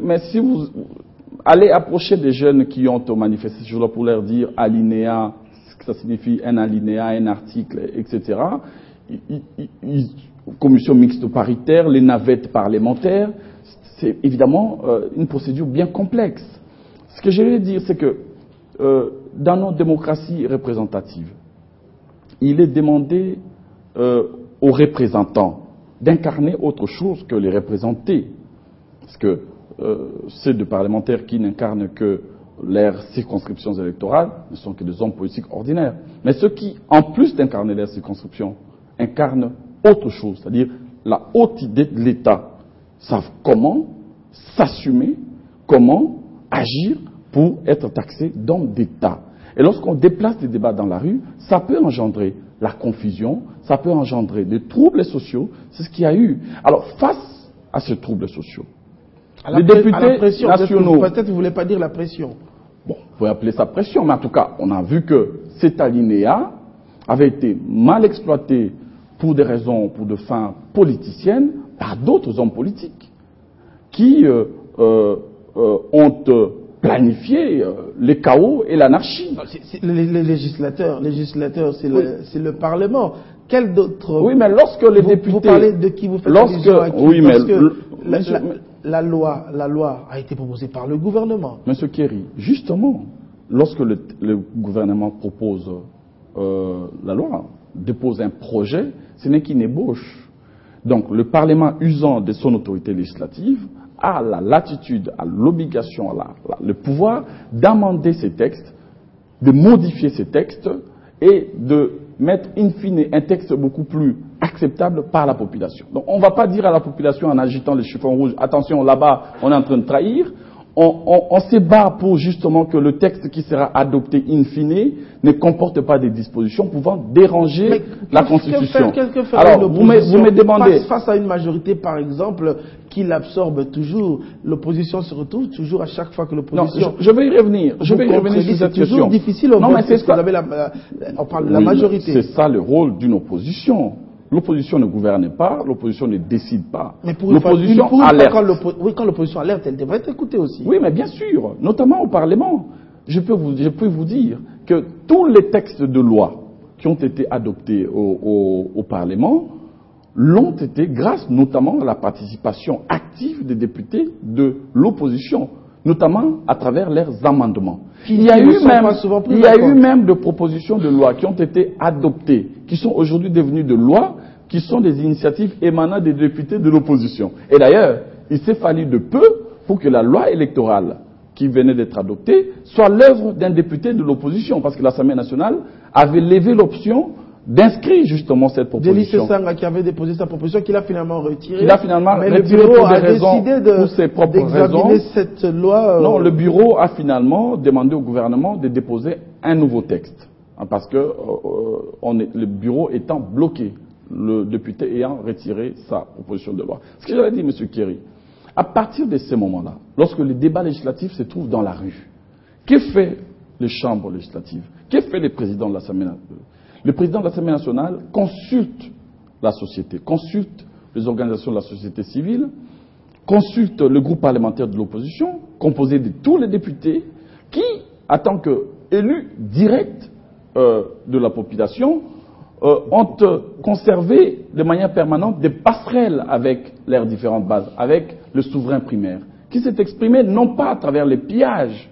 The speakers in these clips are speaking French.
Mais si vous allez approcher des jeunes qui ont manifesté ce jour-là pour leur dire alinéa, ce que ça signifie un alinéa, un article, etc., commission mixte paritaire, les navettes parlementaires, c'est évidemment une procédure bien complexe. Ce que je veux dire, c'est que dans nos démocraties représentatives, il est demandé aux représentants d'incarner autre chose que les représentés. Parce que ces deux parlementaires qui n'incarnent que leurs circonscriptions électorales ne sont que des hommes politiques ordinaires. Mais ceux qui, en plus d'incarner leurs circonscriptions, incarnent autre chose, c'est-à-dire la haute idée de l'État, savent comment s'assumer, comment agir pour être taxés d'hommes d'État. Et lorsqu'on déplace des débats dans la rue, ça peut engendrer la confusion, ça peut engendrer des troubles sociaux. C'est ce qu'il y a eu. Alors, face à ces troubles sociaux, les députés nationaux... Peut-être vous ne voulez pas dire la pression. Bon, vous pouvez appeler ça pression, mais en tout cas, on a vu que cet alinéa avait été mal exploité pour des raisons, pour de fins politiciennes, par d'autres hommes politiques qui ont planifié les chaos et l'anarchie. Les législateurs, c'est le Parlement. Quel d'autre... Oui, mais lorsque les députés... Vous parlez de qui vous faites allusion à qui? Oui, mais... Parce que la loi a été proposée par le gouvernement. Monsieur Kerry, justement, lorsque le gouvernement propose la loi, dépose un projet, ce n'est qu'une ébauche. Donc, le Parlement, usant de son autorité législative, a la latitude, a l'obligation, le pouvoir d'amender ces textes, de modifier ces textes et de mettre in fine un texte beaucoup plus acceptable par la population. Donc on ne va pas dire à la population en agitant les chiffons rouges, attention là-bas on est en train de trahir, on se bat pour justement que le texte qui sera adopté in fine ne comporte pas des dispositions pouvant déranger la Constitution. Alors vous me demandez... Face à une majorité par exemple qui l'absorbe toujours, l'opposition se retrouve toujours à chaque fois que l'opposition... Non, je vais y revenir. Je vais y revenir sur cette question. C'est toujours difficile, on parle de la majorité. C'est ça le rôle d'une opposition. L'opposition ne gouverne pas, l'opposition ne décide pas. Mais pour l'opposition alerte. Quand l'opposition alerte, elle devrait être écoutée aussi. Oui, mais bien sûr, notamment au Parlement. Je peux vous dire que tous les textes de loi qui ont été adoptés au Parlement l'ont été grâce notamment à la participation active des députés de l'opposition, notamment à travers leurs amendements. Il y a eu même des propositions de loi qui ont été adoptées, qui sont aujourd'hui devenues de lois, qui sont des initiatives émanant des députés de l'opposition. Et d'ailleurs, il s'est fallu de peu pour que la loi électorale qui venait d'être adoptée soit l'œuvre d'un député de l'opposition, parce que l'Assemblée nationale avait levé l'option d'inscrire justement cette proposition. Délice Sanga qui avait déposé sa proposition, qu'il a finalement retirée. Mais le bureau a décidé d'examiner cette loi. Non, le bureau a finalement demandé au gouvernement de déposer un nouveau texte. Parce que le bureau étant bloqué, le député ayant retiré sa proposition de loi. Ce que j'avais dit, M. Kerry, à partir de ces moments-là, lorsque les débats législatifs se trouvent dans la rue, que fait les chambres législatives? Que fait le président de l'Assemblée nationale? Le président de l'Assemblée nationale consulte la société, consulte les organisations de la société civile, consulte le groupe parlementaire de l'opposition, composé de tous les députés, qui, en tant qu'élus directs de la population, ont conservé de manière permanente des passerelles avec leurs différentes bases, avec le souverain primaire, qui s'est exprimé non pas à travers les pillages,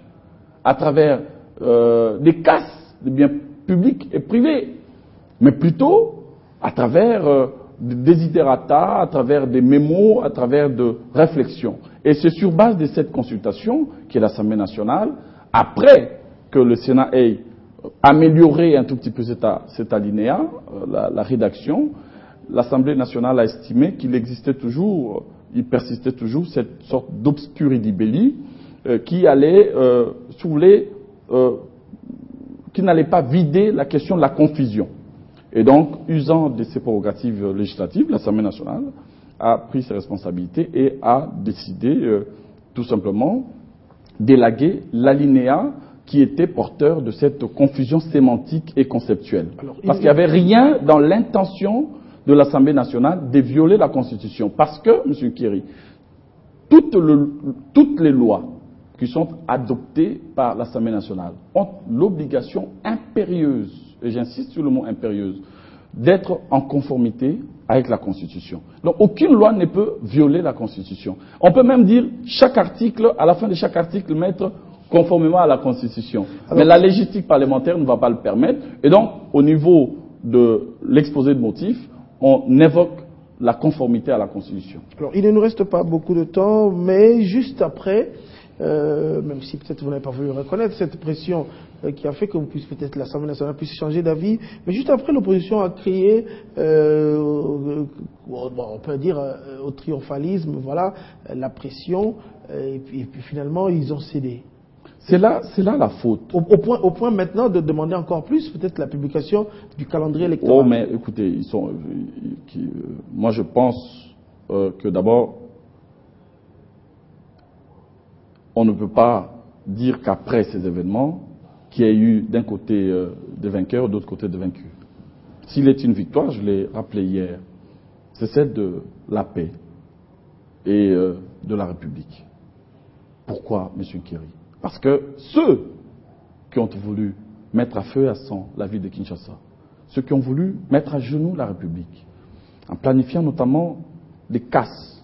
à travers des casses de biens publics et privés, mais plutôt à travers des desiderata, à travers des mémos, à travers de réflexions. Et c'est sur base de cette consultation que l'Assemblée nationale, après que le Sénat ait amélioré un tout petit peu cet alinéa, la rédaction, l'Assemblée nationale a estimé qu'il existait toujours, il persistait toujours cette sorte d'obscuri libelli qui allait, si vous voulez, qui n'allait pas vider la question de la confusion. Et donc, usant de ses prérogatives législatives, l'Assemblée nationale a pris ses responsabilités et a décidé tout simplement d'élaguer l'alinéa qui était porteur de cette confusion sémantique et conceptuelle. Parce qu'il n'y avait rien dans l'intention de l'Assemblée nationale de violer la Constitution. Parce que, M. Kerry, toutes les lois qui sont adoptées par l'Assemblée nationale ont l'obligation impérieuse, et j'insiste sur le mot impérieuse, d'être en conformité avec la Constitution. Donc aucune loi ne peut violer la Constitution. On peut même dire chaque article, à la fin de chaque article, mettre conformément à la Constitution. Alors, mais la légistique parlementaire ne va pas le permettre. Et donc, au niveau de l'exposé de motifs, on évoque la conformité à la Constitution. Alors, il ne nous reste pas beaucoup de temps, mais juste après, même si peut-être vous n'avez pas voulu reconnaître cette pression qui a fait que vous puissiez peut-être l'Assemblée nationale puisse changer d'avis, mais juste après l'opposition a crié, on peut dire au triomphalisme, voilà, la pression, et puis finalement ils ont cédé. C'est là la faute. Au point maintenant de demander encore plus, peut-être la publication du calendrier électoral. Oh, mais écoutez, moi je pense que d'abord, on ne peut pas dire qu'après ces événements, qu'il y a eu d'un côté des vainqueurs, d'autre côté des vaincus. S'il est une victoire, je l'ai rappelé hier, c'est celle de la paix et de la République. Pourquoi, M. Kéry? Parce que ceux qui ont voulu mettre à feu et à sang la ville de Kinshasa, ceux qui ont voulu mettre à genoux la République, en planifiant notamment des casses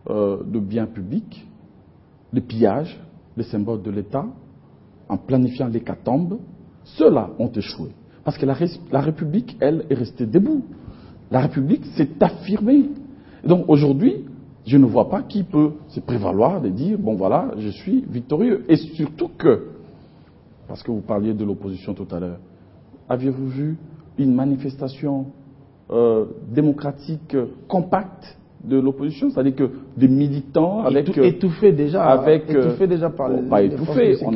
de biens publics, des pillages, des symboles de l'État, en planifiant l'hécatombe, ceux-là ont échoué. Parce que la République, elle, est restée debout. La République s'est affirmée. Et donc aujourd'hui, je ne vois pas qui peut se prévaloir de dire, bon voilà, je suis victorieux. Et surtout que, parce que vous parliez de l'opposition tout à l'heure, aviez-vous vu une manifestation démocratique compacte de l'opposition, c'est-à-dire que des militants avec étouffés déjà par les pas étouffés, on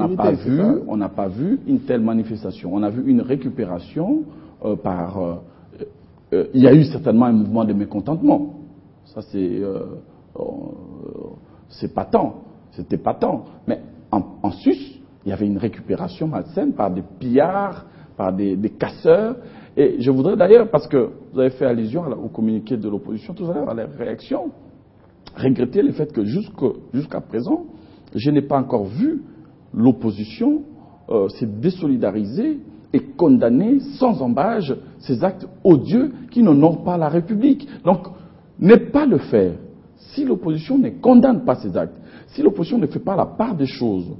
n'a pas vu une telle manifestation. On a vu une récupération il y a eu certainement un mouvement de mécontentement. Ça c'est patent, c'était patent. Mais en sus, il y avait une récupération malsaine par des pillards, par des casseurs. Et je voudrais d'ailleurs, parce que vous avez fait allusion au communiqué de l'opposition tout à l'heure, à la réaction, regretter le fait que jusqu'à présent, je n'ai pas encore vu l'opposition se désolidariser et condamner sans embâche ces actes odieux qui n'honorent pas la République. Donc, ne pas le faire. Si l'opposition ne condamne pas ces actes, si l'opposition ne fait pas la part des choses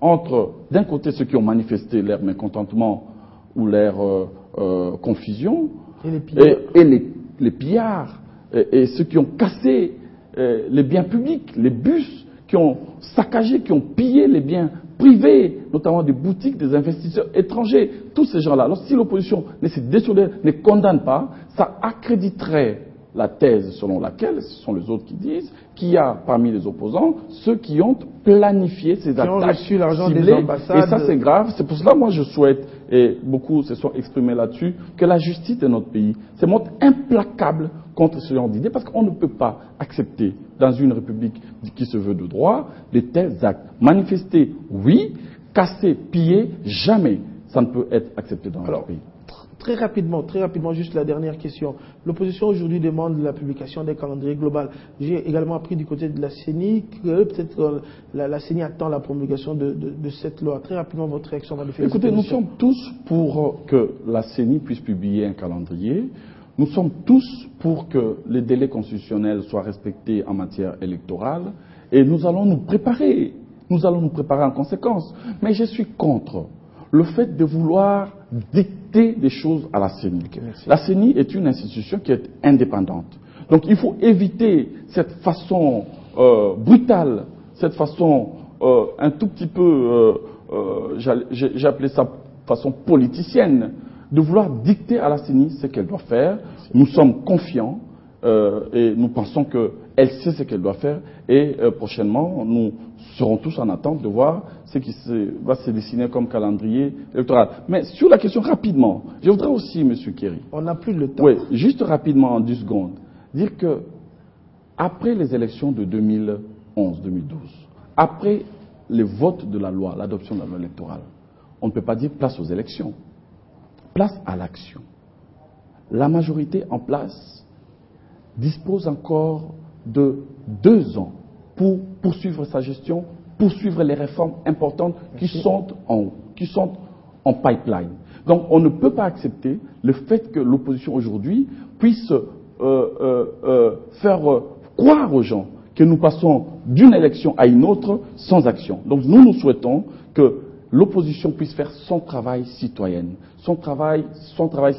entre, d'un côté, ceux qui ont manifesté leur mécontentement ou leur confusion, et les pillards, et ceux qui ont cassé les biens publics, les bus, qui ont saccagé, qui ont pillé les biens privés, notamment des boutiques, des investisseurs étrangers, tous ces gens-là. Alors si l'opposition ne se désolidarise, ne condamne pas, ça accréditerait la thèse selon laquelle, ce sont les autres qui disent, qu'il y a parmi les opposants ceux qui ont planifié ces attaques, qui ont reçu l'argent des ambassades. Et ça c'est grave. C'est pour cela moi je souhaite, et beaucoup se sont exprimés là-dessus, que la justice de notre pays se montre implacable contre ce genre d'idées, parce qu'on ne peut pas accepter dans une république qui se veut de droit de tels actes. Manifester, oui. Casser, piller, jamais. Ça ne peut être accepté dans notre pays. Très rapidement, juste la dernière question. L'opposition aujourd'hui demande la publication d'un calendrier global. J'ai également appris du côté de la CENI que peut-être la CENI attend la promulgation de cette loi. Très rapidement, votre réaction va de faire. Écoutez, nous sommes tous pour que la CENI puisse publier un calendrier. Nous sommes tous pour que les délais constitutionnels soient respectés en matière électorale. Et nous allons nous préparer. Nous allons nous préparer en conséquence. Mais je suis contre le fait de vouloir dicter des choses à la CENI. La CENI est une institution qui est indépendante. Donc il faut éviter cette façon brutale, cette façon un tout petit peu, j'ai appelé ça façon politicienne, de vouloir dicter à la CENI ce qu'elle doit faire. Nous sommes confiants et nous pensons qu'elle sait ce qu'elle doit faire et prochainement nous serons tous en attente de voir ce qui va se dessiner comme calendrier électoral. Mais sur la question rapidement, je voudrais aussi, M. Kéry. On n'a plus le temps. Oui, juste rapidement en 10 secondes, dire que après les élections de 2011-2012, après les votes de la loi, l'adoption de la loi électorale, on ne peut pas dire place aux élections, place à l'action. La majorité en place dispose encore de 2 ans pour poursuivre sa gestion, poursuivre les réformes importantes qui sont en pipeline. Donc on ne peut pas accepter le fait que l'opposition aujourd'hui puisse faire croire aux gens que nous passons d'une élection à une autre sans action. Donc nous souhaitons que l'opposition puisse faire son travail citoyen, son travail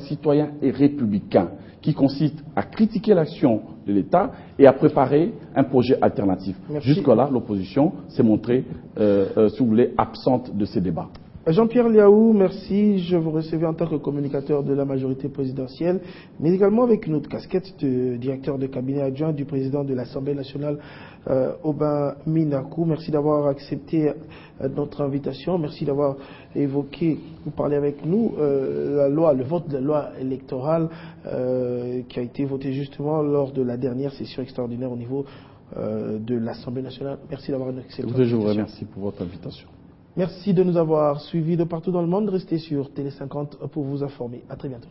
citoyen et républicain, qui consiste à critiquer l'action de l'État et à préparer un projet alternatif. Jusque-là, l'opposition s'est montrée, si vous voulez, absente de ces débats. Jean-Pierre Liaou, merci. Je vous recevais en tant que communicateur de la majorité présidentielle, mais également avec une autre casquette de directeur de cabinet adjoint du président de l'Assemblée nationale, Aubin Minakou. Merci d'avoir accepté notre invitation. Merci d'avoir évoqué, vous parlez avec nous, le vote de la loi électorale qui a été votée justement lors de la dernière session extraordinaire au niveau de l'Assemblée nationale. Merci d'avoir accepté. Je vous remercie pour votre invitation. Merci de nous avoir suivis de partout dans le monde. Restez sur Télé 50 pour vous informer. À très bientôt.